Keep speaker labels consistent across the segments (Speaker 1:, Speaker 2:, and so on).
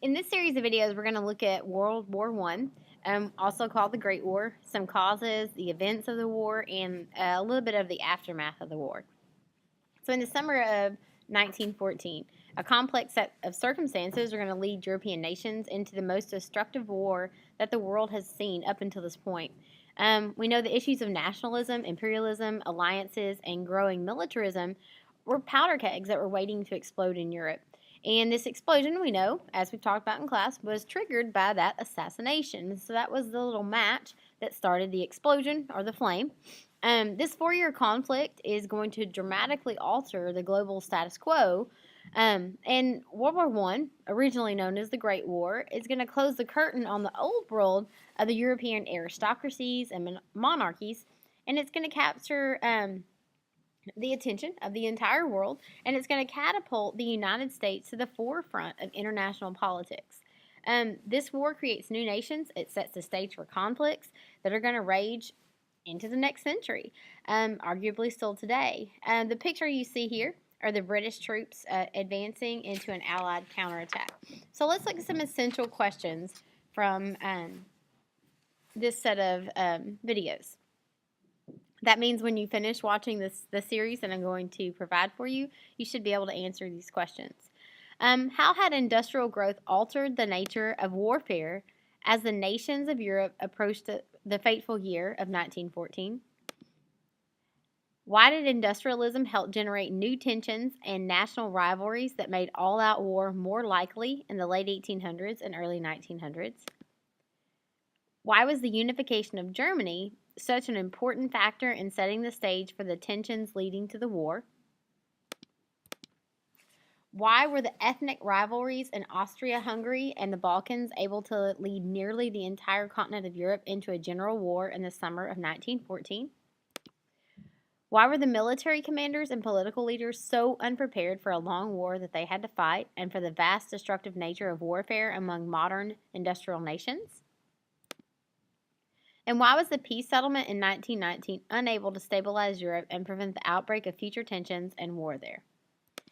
Speaker 1: In this series of videos, we're going to look at World War One, also called the Great War, some causes, the events of the war, and a little bit of the aftermath of the war. So in the summer of 1914, a complex set of circumstances are going to lead European nations into the most destructive war that the world has seen up until this point. We know the issues of nationalism, imperialism, alliances, and growing militarism were powder kegs that were waiting to explode in Europe. And this explosion, we know, as we've talked about in class, was triggered by that assassination. So that was the little match that started the explosion or the flame. This 4-year conflict is going to dramatically alter the global status quo. And World War I, originally known as the Great War, is going to close the curtain on the old world of the European aristocracies and monarchies, and it's going to capture the attention of the entire world, and it's going to catapult the United States to the forefront of international politics. This war creates new nations. It sets the stage for conflicts that are going to rage into the next century, arguably still today. The picture you see here are the British troops advancing into an Allied counterattack. So let's look at some essential questions from this set of videos. That means when you finish watching the series that I'm going to provide for you, you should be able to answer these questions. How had industrial growth altered the nature of warfare as the nations of Europe approached the fateful year of 1914? Why did industrialism help generate new tensions and national rivalries that made all-out war more likely in the late 1800s and early 1900s? Why was the unification of Germany such an important factor in setting the stage for the tensions leading to the war? Why were the ethnic rivalries in Austria-Hungary and the Balkans able to lead nearly the entire continent of Europe into a general war in the summer of 1914? Why were the military commanders and political leaders so unprepared for a long war that they had to fight, and for the vast destructive nature of warfare among modern industrial nations? And why was the peace settlement in 1919 unable to stabilize Europe and prevent the outbreak of future tensions and war there?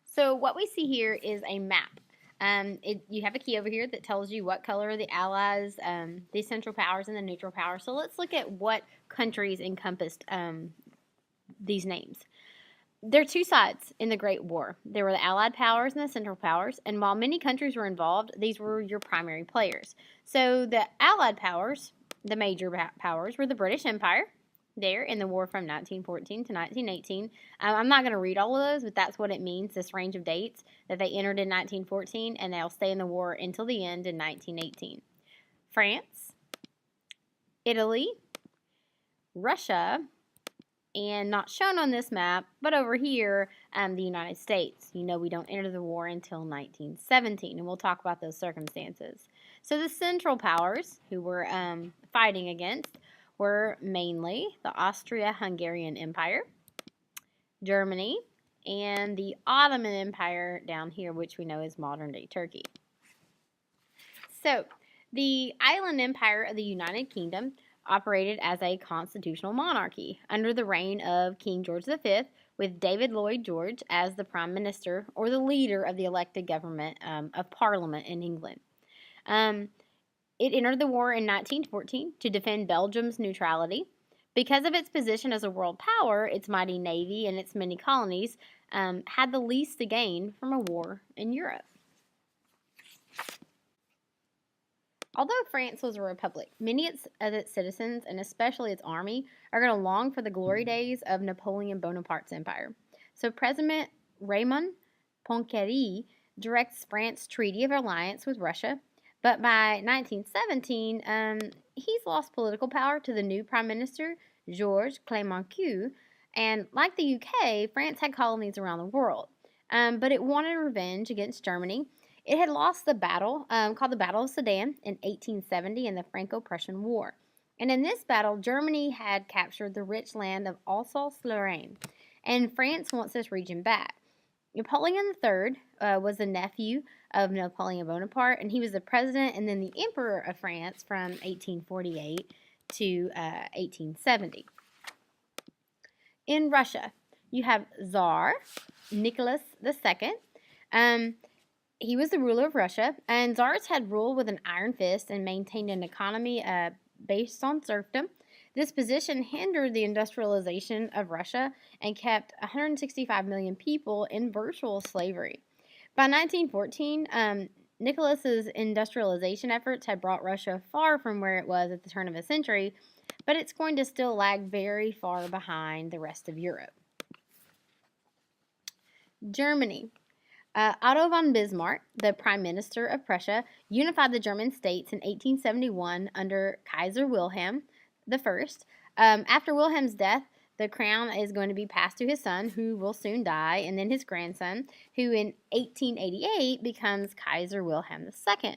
Speaker 1: So what we see here is a map. You have a key over here that tells you what color are the allies, the central powers, and the neutral powers. So let's look at what countries encompassed these names. There are two sides in the Great War. There were the Allied powers and the Central powers, and while many countries were involved, these were your primary players. So the Allied powers, the major powers, were the British Empire, there in the war from 1914 to 1918. I'm not going to read all of those, but that's what it means, this range of dates, that they entered in 1914, and they'll stay in the war until the end in 1918. France, Italy, Russia, and not shown on this map, but over here, the United States. You know we don't enter the war until 1917, and we'll talk about those circumstances. So the Central Powers, who we're fighting against, were mainly the Austria-Hungarian Empire, Germany, and the Ottoman Empire down here, which we know is modern-day Turkey. So the island empire of the United Kingdom operated as a constitutional monarchy under the reign of King George V, with David Lloyd George as the prime minister or the leader of the elected government of Parliament in England. It entered the war in 1914 to defend Belgium's neutrality. Because of its position as a world power, its mighty navy and its many colonies had the least to gain from a war in Europe. Although France was a republic, many of its citizens, and especially its army, are going to long for the glory days of Napoleon Bonaparte's empire. So President Raymond Poincaré directs France's treaty of alliance with Russia, but by 1917, he's lost political power to the new Prime Minister, Georges Clemenceau, and like the UK, France had colonies around the world, but it wanted revenge against Germany. It had lost the battle called the Battle of Sedan in 1870 in the Franco-Prussian War. And in this battle, Germany had captured the rich land of Alsace-Lorraine, and France wants this region back. Napoleon III was the nephew of Napoleon Bonaparte, and he was the president and then the emperor of France from 1848 to 1870. In Russia, you have Tsar Nicholas II. He was the ruler of Russia, and czars had ruled with an iron fist and maintained an economy based on serfdom. This position hindered the industrialization of Russia and kept 165 million people in virtual slavery. By 1914, Nicholas's industrialization efforts had brought Russia far from where it was at the turn of the century, but it's going to still lag very far behind the rest of Europe. Germany. Otto von Bismarck, the Prime Minister of Prussia, unified the German states in 1871 under Kaiser Wilhelm I. After Wilhelm's death, the crown is going to be passed to his son, who will soon die, and then his grandson, who in 1888 becomes Kaiser Wilhelm II.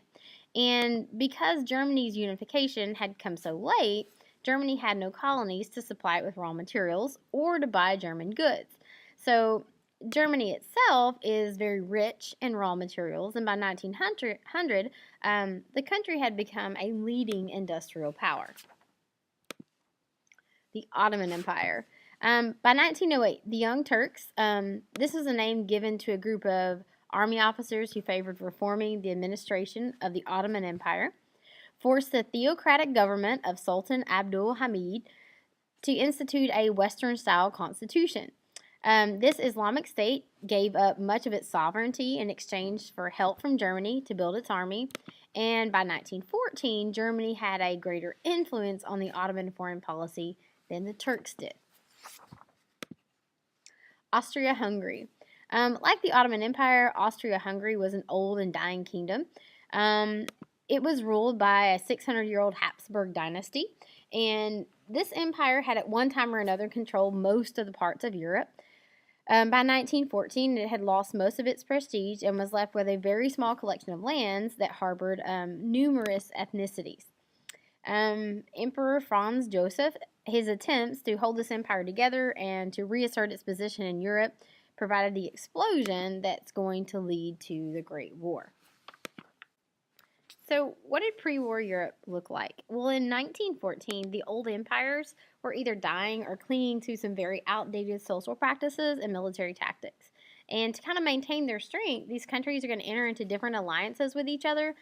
Speaker 1: And because Germany's unification had come so late, Germany had no colonies to supply it with raw materials or to buy German goods. So Germany itself is very rich in raw materials, and by 1900, the country had become a leading industrial power. The Ottoman Empire. By 1908, the Young Turks, this was a name given to a group of army officers who favored reforming the administration of the Ottoman Empire, forced the theocratic government of Sultan Abdul Hamid to institute a Western-style constitution. This Islamic state gave up much of its sovereignty in exchange for help from Germany to build its army, and by 1914, Germany had a greater influence on the Ottoman foreign policy than the Turks did. Austria-Hungary. Like the Ottoman Empire, Austria-Hungary was an old and dying kingdom. It was ruled by a 600-year-old Habsburg dynasty, and this empire had at one time or another controlled most of the parts of Europe. By 1914, it had lost most of its prestige and was left with a very small collection of lands that harbored numerous ethnicities. Emperor Franz Joseph, his attempts to hold this empire together and to reassert its position in Europe provided the explosion that's going to lead to the Great War. So, what did pre-war Europe look like? Well, in 1914, the old empires were either dying or clinging to some very outdated social practices and military tactics. And to kind of maintain their strength, these countries are going to enter into different alliances with each other,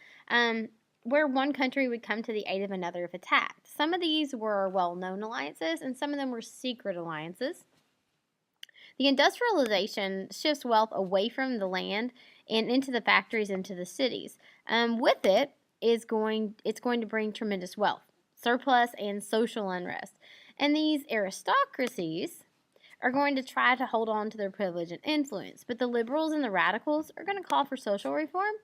Speaker 1: where one country would come to the aid of another if attacked. Some of these were well-known alliances, and some of them were secret alliances. The industrialization shifts wealth away from the land and into the factories, into the cities. With it, it's going to bring tremendous wealth, surplus, and social unrest. And these aristocracies are going to try to hold on to their privilege and influence, but the liberals and the radicals are going to call for social reform,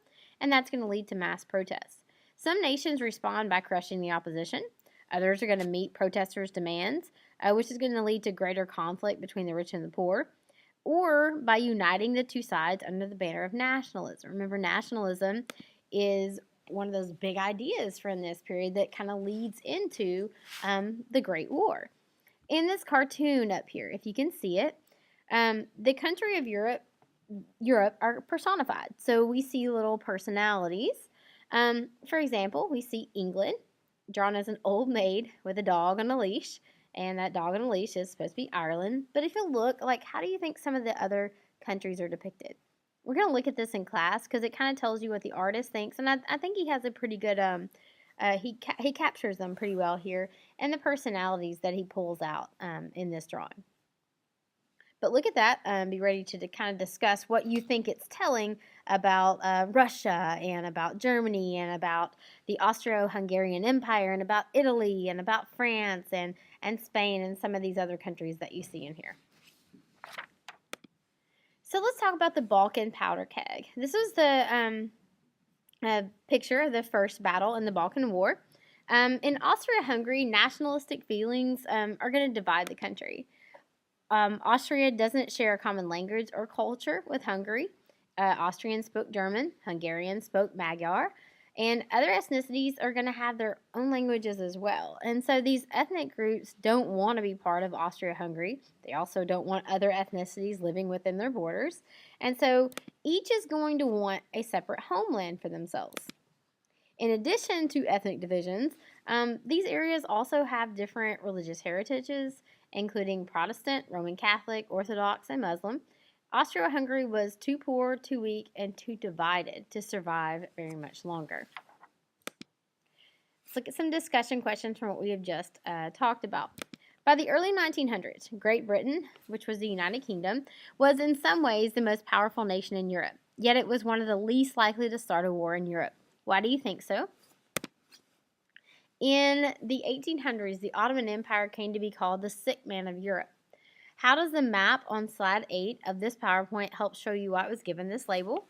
Speaker 1: and that's going to lead to mass protests. Some nations respond by crushing the opposition. Others are going to meet protesters' demands, which is going to lead to greater conflict between the rich and the poor, or by uniting the two sides under the banner of nationalism. Remember, nationalism is one of those big ideas from this period that kind of leads into the Great War. In this cartoon up here, if you can see it, the country of Europe are personified. So we see little personalities. For example, we see England drawn as an old maid with a dog on a leash, and that dog on a leash is supposed to be Ireland. But if you look, how do you think some of the other countries are depicted? We're going to look at this in class because it kind of tells you what the artist thinks, and I think he has a pretty good, he captures them pretty well here, and the personalities that he pulls out in this drawing. But look at that. Be ready to kind of discuss what you think it's telling about Russia and about Germany and about the Austro-Hungarian Empire and about Italy and about France and Spain and some of these other countries that you see in here. So let's talk about the Balkan powder keg. This is the picture of the first battle in the Balkan War. In Austria-Hungary, nationalistic feelings are going to divide the country. Austria doesn't share a common language or culture with Hungary. Austrians spoke German, Hungarians spoke Magyar, and other ethnicities are going to have their own languages as well. And so these ethnic groups don't want to be part of Austria-Hungary. They also don't want other ethnicities living within their borders. And so each is going to want a separate homeland for themselves. In addition to ethnic divisions, these areas also have different religious heritages, including Protestant, Roman Catholic, Orthodox, and Muslim. Austria-Hungary was too poor, too weak, and too divided to survive very much longer. Let's look at some discussion questions from what we have just talked about. By the early 1900s, Great Britain, which was the United Kingdom, was in some ways the most powerful nation in Europe, yet it was one of the least likely to start a war in Europe. Why do you think so? In the 1800s, the Ottoman Empire came to be called the sick man of Europe. How does the map on slide 8 of this PowerPoint help show you why it was given this label?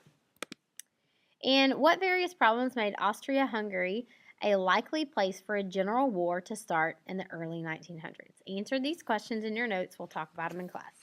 Speaker 1: And what various problems made Austria-Hungary a likely place for a general war to start in the early 1900s? Answer these questions in your notes. We'll talk about them in class.